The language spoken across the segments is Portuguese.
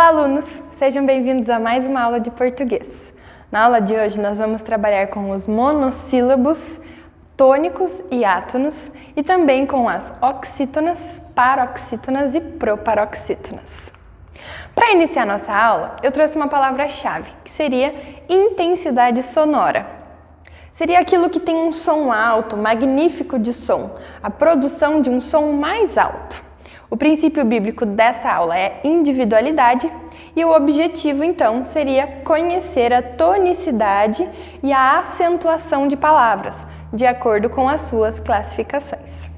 Olá, alunos! Sejam bem-vindos a mais uma aula de português. Na aula de hoje, nós vamos trabalhar com os monossílabos, tônicos e átonos e também com as oxítonas, paroxítonas e proparoxítonas. Para iniciar nossa aula, eu trouxe uma palavra-chave, que seria intensidade sonora. Seria aquilo que tem um som alto, magnífico de som, a produção de um som mais alto. O princípio bíblico dessa aula é individualidade e o objetivo, então, seria conhecer a tonicidade e a acentuação de palavras, de acordo com as suas classificações.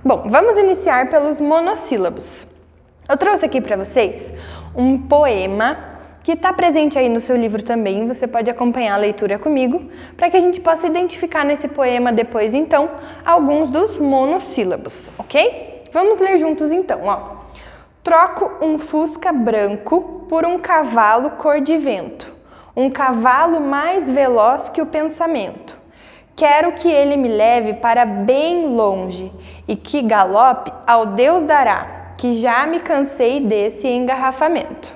Bom, vamos iniciar pelos monossílabos. Eu trouxe aqui para vocês um poema que está presente aí no seu livro também, você pode acompanhar a leitura comigo, para que a gente possa identificar nesse poema depois, então, alguns dos monossílabos, ok? Vamos ler juntos então, ó. Troco um fusca branco por um cavalo cor de vento, um cavalo mais veloz que o pensamento. Quero que ele me leve para bem longe e que galope ao Deus dará, que já me cansei desse engarrafamento.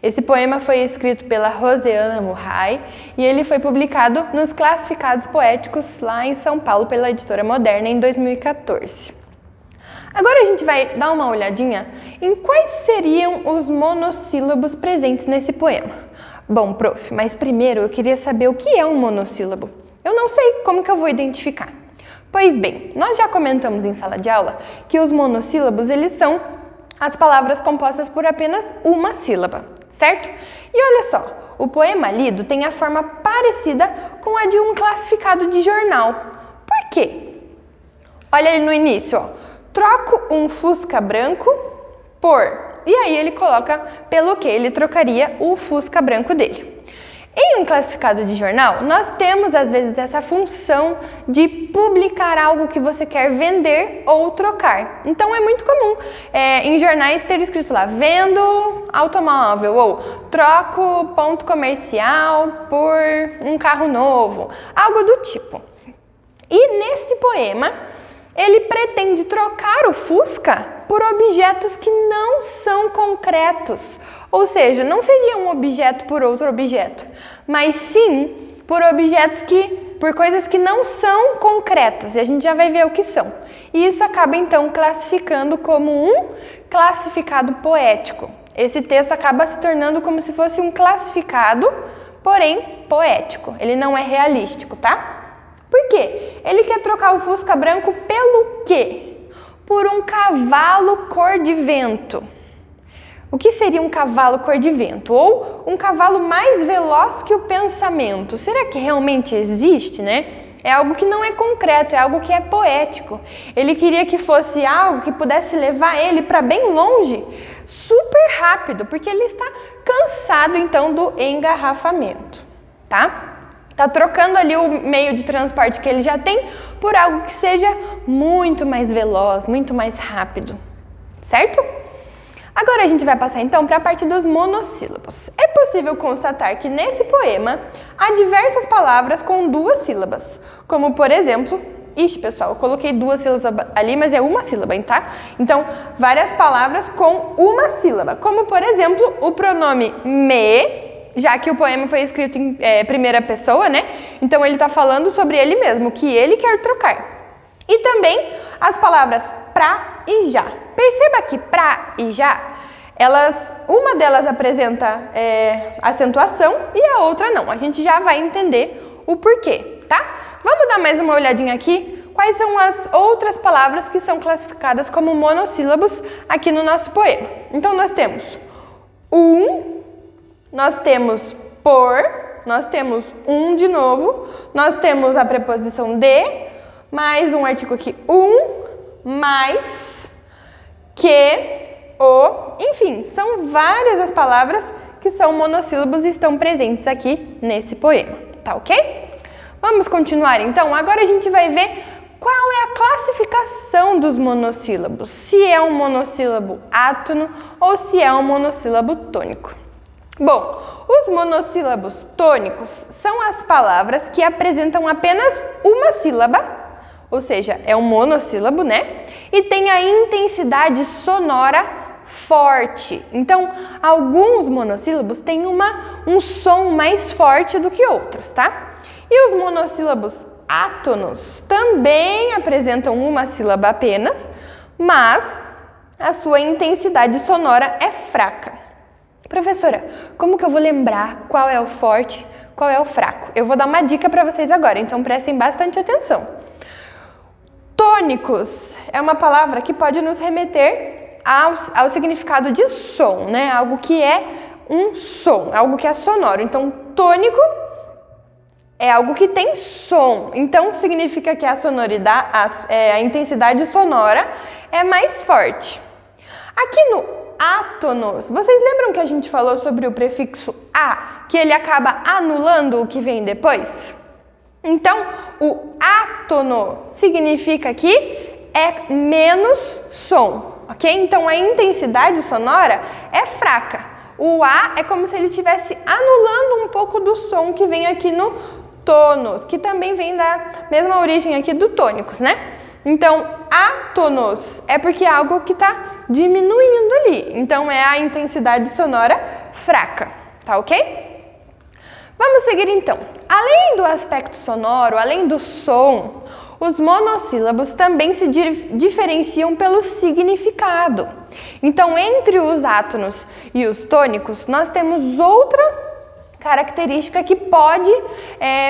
Esse poema foi escrito pela Rosiana Murray e ele foi publicado nos Classificados Poéticos lá em São Paulo pela Editora Moderna em 2014. Agora a gente vai dar uma olhadinha em quais seriam os monossílabos presentes nesse poema. Bom, prof, mas primeiro eu queria saber o que é um monossílabo. Eu não sei como que eu vou identificar. Pois bem, nós já comentamos em sala de aula que os monossílabos, eles são as palavras compostas por apenas uma sílaba, certo? E olha só, o poema lido tem a forma parecida com a de um classificado de jornal. Por quê? Olha ali no início, ó. Troco um fusca branco por... E aí ele coloca pelo que ele trocaria o fusca branco dele. Em um classificado de jornal, nós temos às vezes essa função de publicar algo que você quer vender ou trocar. Então é muito comum em jornais ter escrito lá, vendo automóvel ou troco ponto comercial por um carro novo, algo do tipo. E nesse poema, ele pretende trocar o fusca por objetos que não são concretos, ou seja, não seria um objeto por outro objeto, mas sim por coisas que não são concretas, e a gente já vai ver o que são. E isso acaba então classificando como um classificado poético. Esse texto acaba se tornando como se fosse um classificado, porém poético. Ele não é realístico, tá? Por quê? Ele quer trocar o fusca branco pelo quê? Por um cavalo cor de vento. O que seria um cavalo cor de vento? Ou um cavalo mais veloz que o pensamento? Será que realmente existe, né? É algo que não é concreto, é algo que é poético. Ele queria que fosse algo que pudesse levar ele para bem longe, super rápido, porque ele está cansado então do engarrafamento, tá? Tá trocando ali o meio de transporte que ele já tem por algo que seja muito mais veloz, muito mais rápido, certo? Agora a gente vai passar então para a parte dos monossílabos. É possível constatar que nesse poema há diversas palavras com duas sílabas, como por exemplo, pessoal, eu coloquei duas sílabas ali, mas é uma sílaba, tá? Então, várias palavras com uma sílaba, como por exemplo, o pronome me, já que o poema foi escrito em primeira pessoa, né? Então ele está falando sobre ele mesmo, que ele quer trocar. E também as palavras pra e já. Perceba que pra e já, uma delas apresenta acentuação e a outra não. A gente já vai entender o porquê, tá? Vamos dar mais uma olhadinha aqui. Quais são as outras palavras que são classificadas como monossílabos aqui no nosso poema? Então nós temos nós temos por, nós temos de novo, nós temos a preposição de, mais um artigo aqui, mais, que, o, enfim, são várias as palavras que são monossílabos e estão presentes aqui nesse poema, tá ok? Vamos continuar então, agora a gente vai ver qual é a classificação dos monossílabos, se é um monossílabo átono ou se é um monossílabo tônico. Bom, os monossílabos tônicos são as palavras que apresentam apenas uma sílaba, ou seja, é um monossílabo, né? E tem a intensidade sonora forte. Então, alguns monossílabos têm um som mais forte do que outros, tá? E os monossílabos átonos também apresentam uma sílaba apenas, mas a sua intensidade sonora é fraca. Professora, como que eu vou lembrar qual é o forte, qual é o fraco? Eu vou dar uma dica para vocês agora, então prestem bastante atenção. Tônicos é uma palavra que pode nos remeter ao significado de som, né? Algo que é um som, algo que é sonoro. Então, tônico é algo que tem som. Então, significa que a sonoridade, a intensidade sonora é mais forte. Aqui no átonos, vocês lembram que a gente falou sobre o prefixo a, que ele acaba anulando o que vem depois? Então, o átono significa que é menos som, ok? Então, a intensidade sonora é fraca. O A é como se ele estivesse anulando um pouco do som que vem aqui no tônus, que também vem da mesma origem aqui do tônicos, né? Então, átonos é porque é algo que está diminuindo ali. Então, é a intensidade sonora fraca, tá ok? Vamos seguir então. Além do aspecto sonoro, além do som, os monossílabos também se diferenciam pelo significado. Então, entre os átonos e os tônicos, nós temos outra característica que pode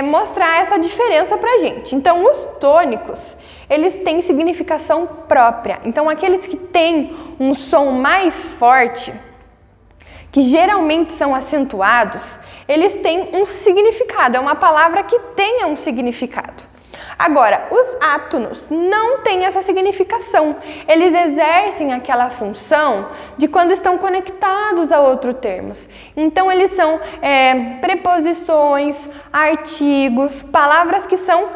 mostrar essa diferença pra gente. Então, os tônicos, eles têm significação própria. Então, aqueles que têm um som mais forte, que geralmente são acentuados, eles têm um significado, é uma palavra que tenha um significado. Agora, os átonos não têm essa significação. Eles exercem aquela função de quando estão conectados a outros termos. Então, eles são preposições, artigos, palavras que são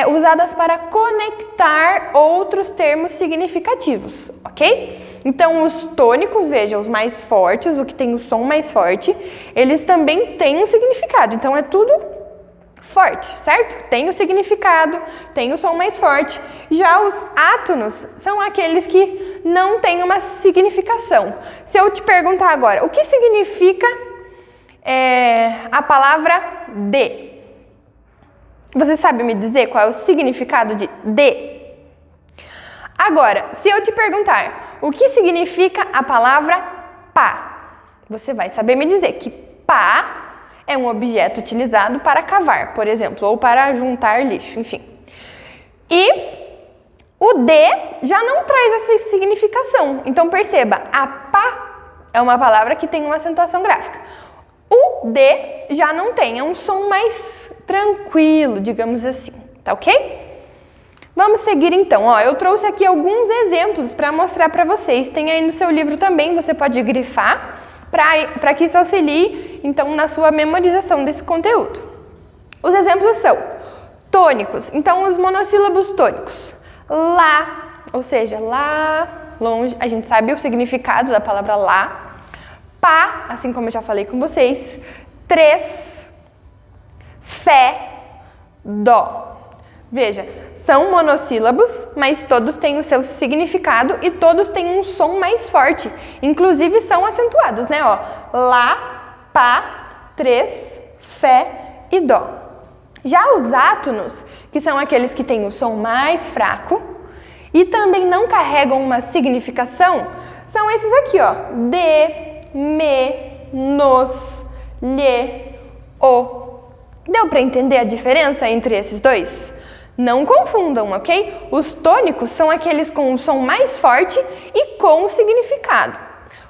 usadas para conectar outros termos significativos, ok? Então, os tônicos, veja, os mais fortes, o que tem o som mais forte, eles também têm um significado. Então, é tudo forte, certo? Tem o significado, tem o som mais forte. Já os átonos são aqueles que não têm uma significação. Se eu te perguntar agora, o que significa a palavra de? Você sabe me dizer qual é o significado de? Agora, se eu te perguntar, o que significa a palavra pá? Você vai saber me dizer que pá é um objeto utilizado para cavar, por exemplo, ou para juntar lixo, enfim. E o de já não traz essa significação. Então, perceba, a pá é uma palavra que tem uma acentuação gráfica. O de já não tem, é um som mais tranquilo, digamos assim, tá ok? Vamos seguir então, eu trouxe aqui alguns exemplos para mostrar para vocês. Tem aí no seu livro também, você pode grifar para que isso auxilie, então, na sua memorização desse conteúdo. Os exemplos são tônicos, então os monossílabos tônicos. Lá, ou seja, lá, longe, a gente sabe o significado da palavra lá. Pá, assim como eu já falei com vocês. Três, fé, dó. Veja, são monossílabos, mas todos têm o seu significado e todos têm um som mais forte. Inclusive são acentuados, né? Lá, pá, três, fé e dó. Já os átonos, que são aqueles que têm o som mais fraco e também não carregam uma significação, são esses aqui, de, me, nos, lhe, o. Deu para entender a diferença entre esses dois? Não confundam, ok? Os tônicos são aqueles com o som mais forte e com o significado.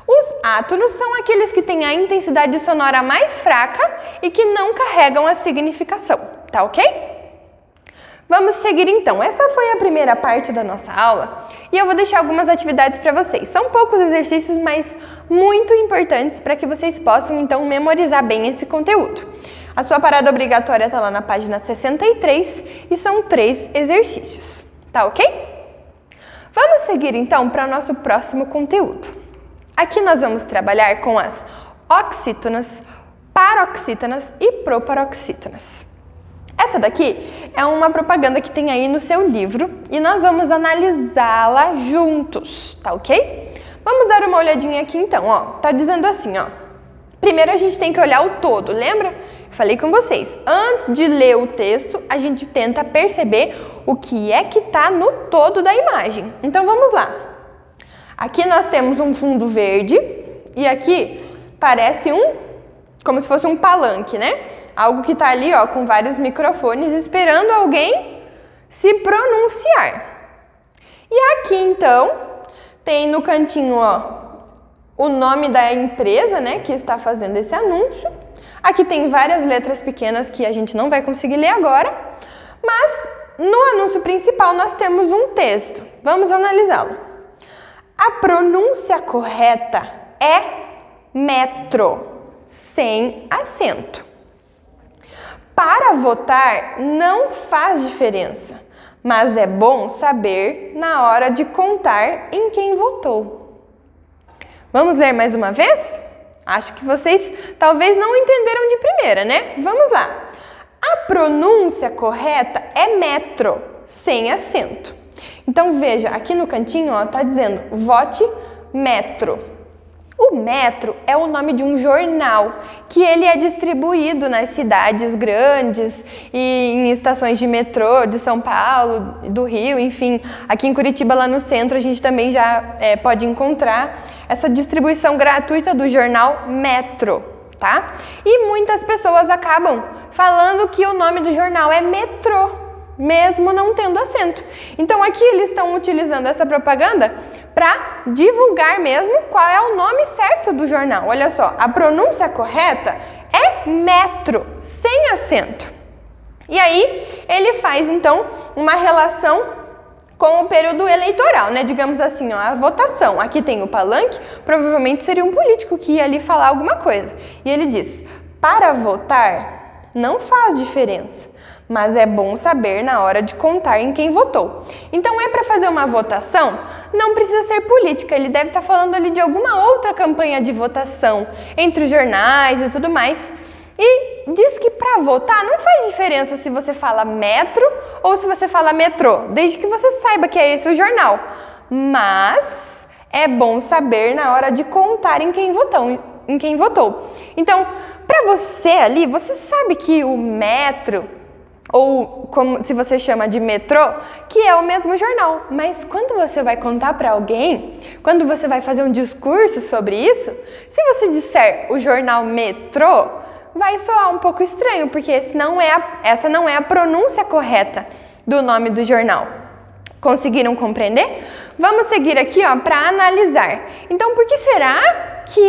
Os átonos são aqueles que têm a intensidade sonora mais fraca e que não carregam a significação, tá ok? Vamos seguir então. Essa foi a primeira parte da nossa aula e eu vou deixar algumas atividades para vocês. São poucos exercícios, mas muito importantes para que vocês possam então memorizar bem esse conteúdo. A sua parada obrigatória está lá na página 63 e são 3 exercícios, tá ok? Vamos seguir então para o nosso próximo conteúdo. Aqui nós vamos trabalhar com as oxítonas, paroxítonas e proparoxítonas. Essa daqui é uma propaganda que tem aí no seu livro e nós vamos analisá-la juntos, tá ok? Vamos dar uma olhadinha aqui então, ó. Tá dizendo assim, ó. Primeiro a gente tem que olhar o todo, lembra? Eu falei com vocês. Antes de ler o texto, a gente tenta perceber o que é que tá no todo da imagem. Então vamos lá. Aqui nós temos um fundo verde e aqui parece como se fosse um palanque, né? Algo que tá ali, ó, com vários microfones esperando alguém se pronunciar. E aqui então tem no cantinho, ó, o nome da empresa, né, que está fazendo esse anúncio. Aqui tem várias letras pequenas que a gente não vai conseguir ler agora, mas no anúncio principal nós temos um texto. Vamos analisá-lo. A pronúncia correta é metro, sem acento. Para votar não faz diferença, mas é bom saber na hora de contar em quem votou. Vamos ler mais uma vez? Acho que vocês talvez não entenderam de primeira, né? Vamos lá. A pronúncia correta é metro, sem acento. Então veja, aqui no cantinho, ó, tá dizendo vote metro. O metro é o nome de um jornal que ele é distribuído nas cidades grandes e em estações de metrô de São Paulo, do Rio, enfim. Aqui em Curitiba, lá no centro, a gente também já pode encontrar essa distribuição gratuita do jornal Metro, tá? E muitas pessoas acabam falando que o nome do jornal é Metrô, mesmo não tendo acento. Então aqui eles estão utilizando essa propaganda para divulgar mesmo qual é o nome certo do jornal. Olha só, a pronúncia correta é metro, sem acento. E aí ele faz então uma relação com o período eleitoral, né? Digamos assim, ó, a votação. Aqui tem o palanque, provavelmente seria um político que ia ali falar alguma coisa. E ele diz: para votar não faz diferença, mas é bom saber na hora de contar em quem votou. Então é para fazer uma votação, não precisa ser política, ele deve estar falando ali de alguma outra campanha de votação, entre os jornais e tudo mais. E diz que para votar não faz diferença se você fala metro ou se você fala metrô, desde que você saiba que é esse o jornal. Mas é bom saber na hora de contar em quem votou. Então, para você ali, você sabe que o metro, ou como se você chama de metrô, que é o mesmo jornal. Mas quando você vai contar para alguém, quando você vai fazer um discurso sobre isso, se você disser o jornal Metrô, vai soar um pouco estranho, porque essa não é a pronúncia correta do nome do jornal. Conseguiram compreender? Vamos seguir aqui para analisar. Então, por que será que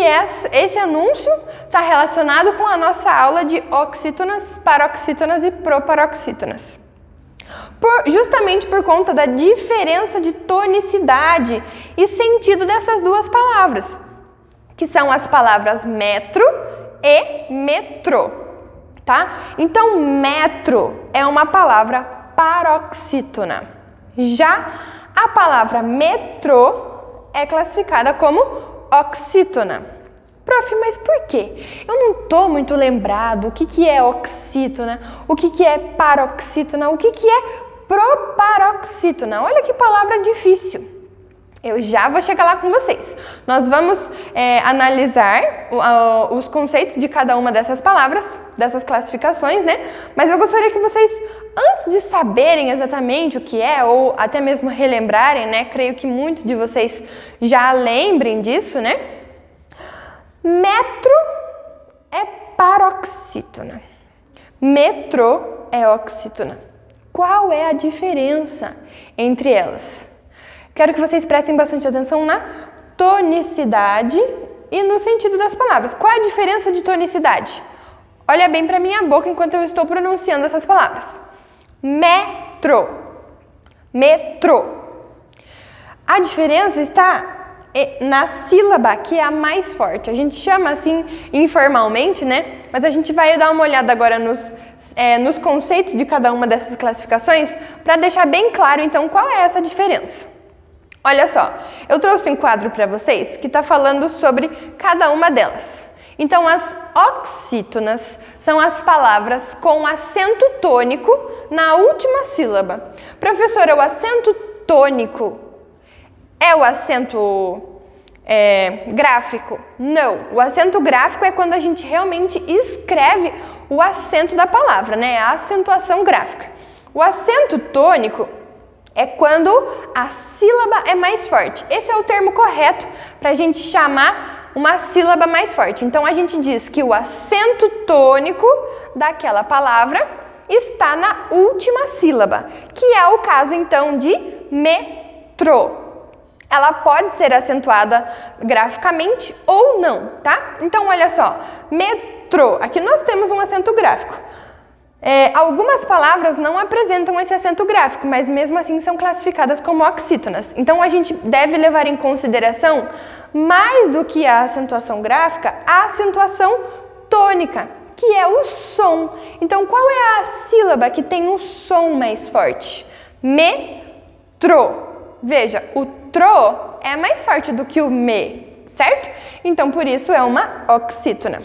esse anúncio está relacionado com a nossa aula de oxítonas, paroxítonas e proparoxítonas? Justamente por conta da diferença de tonicidade e sentido dessas duas palavras, que são as palavras metro e metrô, tá? Então, metro é uma palavra paroxítona. Já a palavra metrô é classificada como oxítona. Prof, mas por quê? Eu não estou muito lembrado o que é oxítona, o que é paroxítona, o que é proparoxítona. Olha que palavra difícil. Eu já vou chegar lá com vocês. Nós vamos analisar os conceitos de cada uma dessas palavras, dessas classificações, né? Mas eu gostaria que vocês, antes de saberem exatamente o que é, ou até mesmo relembrarem, né? Creio que muitos de vocês já lembrem disso, né? Metro é paroxítona. Metrô é oxítona. Qual é a diferença entre elas? Quero que vocês prestem bastante atenção na tonicidade e no sentido das palavras. Qual é a diferença de tonicidade? Olha bem para minha boca enquanto eu estou pronunciando essas palavras. Metro. Metrô. A diferença está na sílaba, que é a mais forte. A gente chama assim informalmente, né? Mas a gente vai dar uma olhada agora nos conceitos de cada uma dessas classificações para deixar bem claro, então, qual é essa diferença. Olha só, eu trouxe um quadro para vocês que está falando sobre cada uma delas. Então, as oxítonas são as palavras com acento tônico na última sílaba. Professora, o acento tônico é o acento gráfico. Não, o acento gráfico é quando a gente realmente escreve o acento da palavra, né? A acentuação gráfica. O acento tônico é quando a sílaba é mais forte. Esse é o termo correto para a gente chamar uma sílaba mais forte. Então, a gente diz que o acento tônico daquela palavra está na última sílaba, que é o caso, então, de metrô. Ela pode ser acentuada graficamente ou não, tá? Então, olha só, metrô. Aqui nós temos um acento gráfico. Algumas palavras não apresentam esse acento gráfico, mas mesmo assim são classificadas como oxítonas. Então, a gente deve levar em consideração, mais do que a acentuação gráfica, a acentuação tônica, que é o som. Então, qual é a sílaba que tem o som mais forte? Metrô. Veja, o tro é mais forte do que o me, certo? Então, por isso é uma oxítona.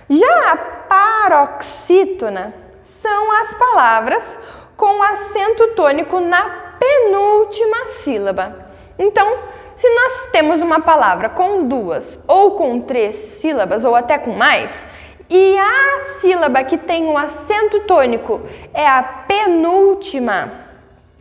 Já a paroxítona são as palavras com acento tônico na penúltima sílaba. Então, se nós temos uma palavra com 2 ou com 3 sílabas, ou até com mais, e a sílaba que tem o acento tônico é a penúltima,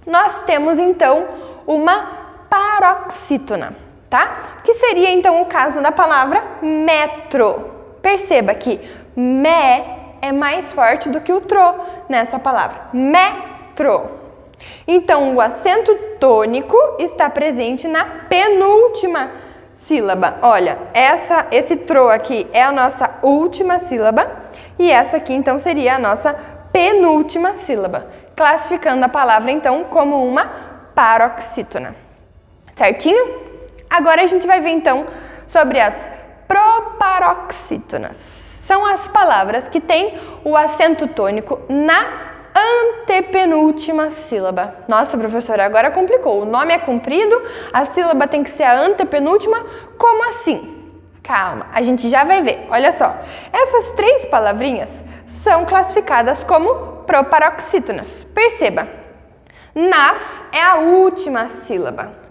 nós temos então uma paroxítona, tá? Que seria então o caso da palavra metro. Perceba que me é mais forte do que o tro nessa palavra, metro. Então, o acento tônico está presente na penúltima sílaba. Olha, esse tro aqui é a nossa última sílaba e essa aqui então seria a nossa penúltima sílaba, classificando a palavra então como uma paroxítona. Certinho? Agora a gente vai ver então sobre as proparoxítonas. São as palavras que têm o acento tônico na antepenúltima sílaba. Nossa, professora, agora complicou. O nome é comprido, a sílaba tem que ser a antepenúltima. Como assim? Calma, a gente já vai ver. Olha só, essas 3 palavrinhas são classificadas como proparoxítonas. Perceba, nas é a última sílaba.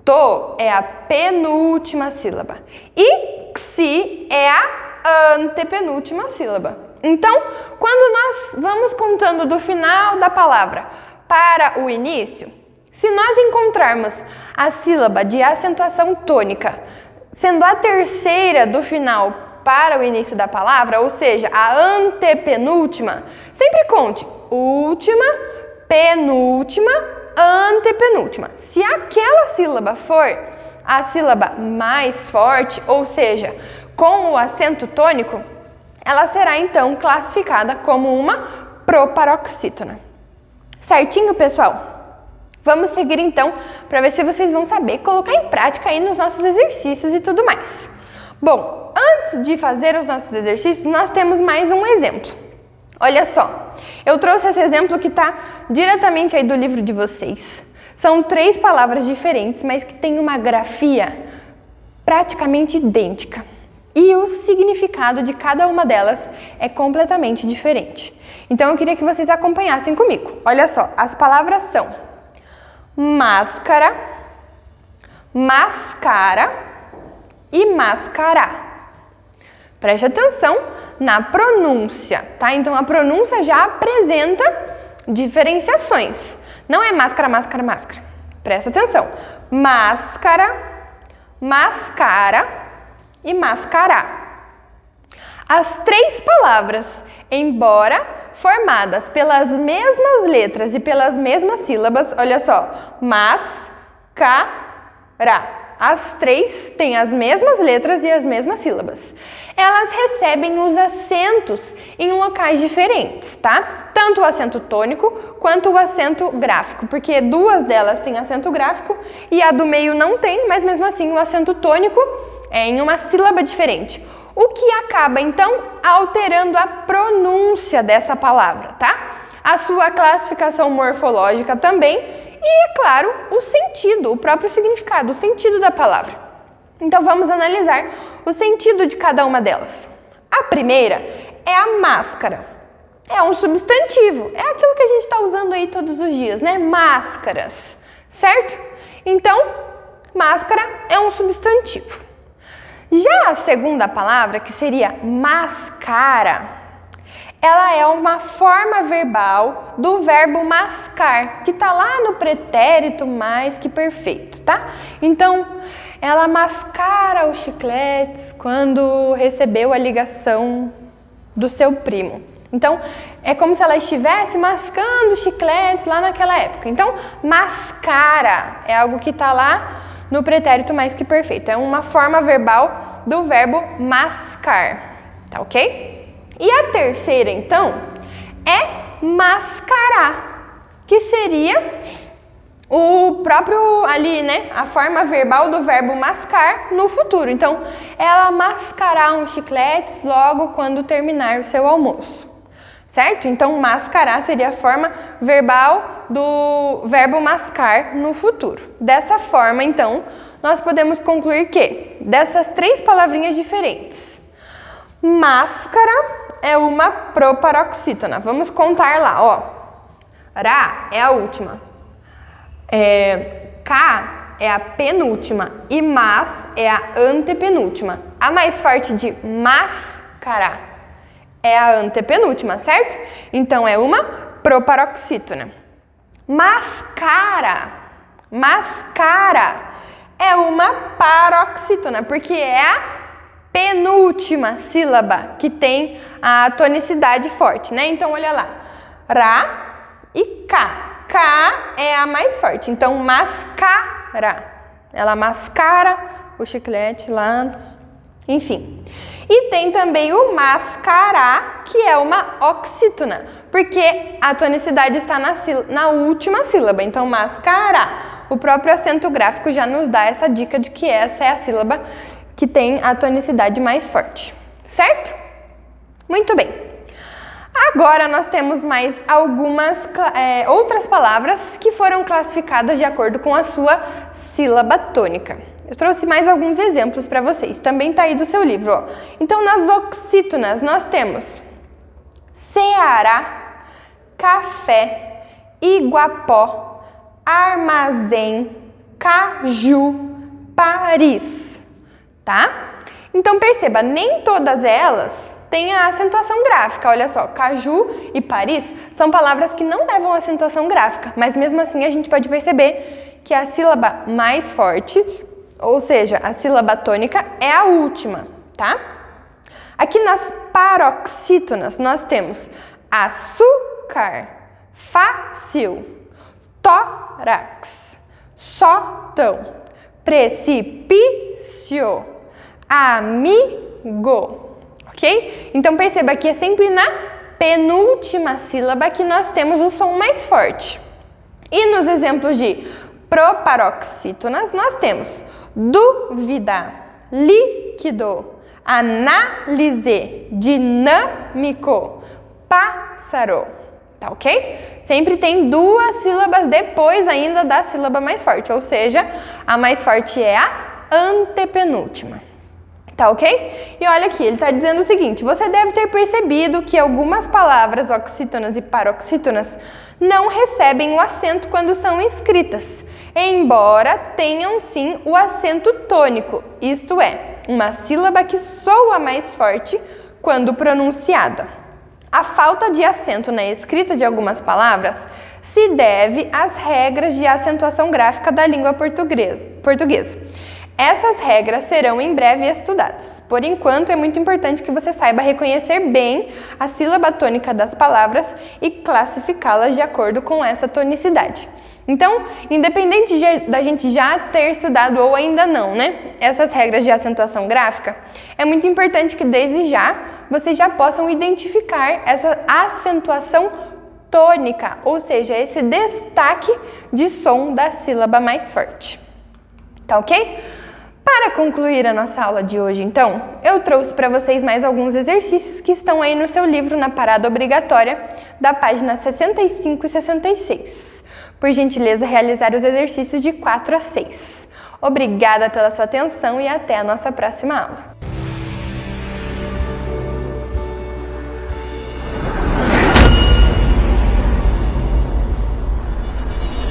To é a penúltima sílaba e xi é a antepenúltima sílaba. Então, quando nós vamos contando do final da palavra para o início, se nós encontrarmos a sílaba de acentuação tônica sendo a terceira do final para o início da palavra, ou seja, a antepenúltima, sempre conte última, penúltima, antepenúltima. Se aquela sílaba for a sílaba mais forte, ou seja, com o acento tônico, ela será então classificada como uma proparoxítona. Certinho, pessoal? Vamos seguir então para ver se vocês vão saber colocar em prática aí nos nossos exercícios e tudo mais. Bom, antes de fazer os nossos exercícios, nós temos mais um exemplo. Olha só, eu trouxe esse exemplo que está diretamente aí do livro de vocês. São 3 palavras diferentes, mas que têm uma grafia praticamente idêntica. E o significado de cada uma delas é completamente diferente. Então, eu queria que vocês acompanhassem comigo. Olha só, as palavras são máscara, mascara e mascarar. Preste atenção na pronúncia, tá? Então, a pronúncia já apresenta diferenciações. Não é máscara, máscara, máscara. Presta atenção. Máscara, mascara e mascarar. As 3 palavras, embora formadas pelas mesmas letras e pelas mesmas sílabas, olha só, mascara. As 3 têm as mesmas letras e as mesmas sílabas. Elas recebem os acentos em locais diferentes, tá? Tanto o acento tônico quanto o acento gráfico, porque 2 delas têm acento gráfico e a do meio não tem, mas mesmo assim o acento tônico é em uma sílaba diferente. O que acaba, então, alterando a pronúncia dessa palavra, tá? A sua classificação morfológica também e, é claro, o sentido, o próprio significado, o sentido da palavra. Então, vamos analisar o sentido de cada uma delas. A primeira é a máscara. É um substantivo, é aquilo que a gente está usando aí todos os dias, né? Máscaras, certo? Então, máscara é um substantivo. Já a segunda palavra, que seria mascara, ela é uma forma verbal do verbo mascar, que está lá no pretérito mais que perfeito, tá? Então, ela mascara os chicletes quando recebeu a ligação do seu primo. Então, é como se ela estivesse mascando chicletes lá naquela época. Então, mascara é algo que está lá no pretérito mais que perfeito. É uma forma verbal do verbo mascar, tá ok? E a terceira, então, é mascarar, que seria o próprio ali, né, a forma verbal do verbo mascar no futuro. Então, ela mascará uns chicletes logo quando terminar o seu almoço, certo? Então, mascarar seria a forma verbal do verbo mascar no futuro. Dessa forma, então, nós podemos concluir que, dessas três palavrinhas diferentes, máscara é uma proparoxítona. Vamos contar lá, ó. Ra é a última. Cá é a penúltima. E mas é a antepenúltima. A mais forte de mascarar é a antepenúltima, certo? Então, é uma proparoxítona. Mascara é uma paroxítona, porque é a penúltima sílaba que tem a tonicidade forte, né? Então, olha lá. Ra e cá. Cá é a mais forte. Então, mascara. Ela mascara o chiclete lá. Enfim. E tem também o mascarar, que é uma oxítona, porque a tonicidade está na última sílaba. Então, mascarar. O próprio acento gráfico já nos dá essa dica de que essa é a sílaba que tem a tonicidade mais forte, certo? Muito bem. Agora nós temos mais algumas outras palavras que foram classificadas de acordo com a sua sílaba tônica. Eu trouxe mais alguns exemplos para vocês, também está aí do seu livro, ó. Então, nas oxítonas nós temos Ceará, café, Iguapó, armazém, caju, Paris. Tá? Então, perceba, nem todas elas têm a acentuação gráfica. Olha só, caju e Paris são palavras que não levam acentuação gráfica, mas mesmo assim a gente pode perceber que a sílaba mais forte, ou seja, a sílaba tônica, é a última, tá? Aqui nas paroxítonas nós temos açúcar, fácil, tórax, sótão, precipício, amigo, ok? Então, perceba que é sempre na penúltima sílaba que nós temos o som mais forte. E nos exemplos de proparoxítonas, nós temos dúvida, líquido, análise, dinâmico, pássaro, tá ok? Sempre tem duas sílabas depois ainda da sílaba mais forte, ou seja, a mais forte é a antepenúltima. Tá ok? E olha aqui, ele está dizendo o seguinte: você deve ter percebido que algumas palavras oxítonas e paroxítonas não recebem o acento quando são escritas, embora tenham sim o acento tônico, isto é, uma sílaba que soa mais forte quando pronunciada. A falta de acento na escrita de algumas palavras se deve às regras de acentuação gráfica da língua portuguesa. Essas regras serão em breve estudadas. Por enquanto, é muito importante que você saiba reconhecer bem a sílaba tônica das palavras e classificá-las de acordo com essa tonicidade. Então, independente da gente já ter estudado ou ainda não, né, essas regras de acentuação gráfica, é muito importante que desde já vocês já possam identificar essa acentuação tônica, ou seja, esse destaque de som da sílaba mais forte. Tá ok? Para concluir a nossa aula de hoje, então, eu trouxe para vocês mais alguns exercícios que estão aí no seu livro na parada obrigatória da página 65 e 66. Por gentileza, realizar os exercícios de 4 a 6. Obrigada pela sua atenção e até a nossa próxima aula.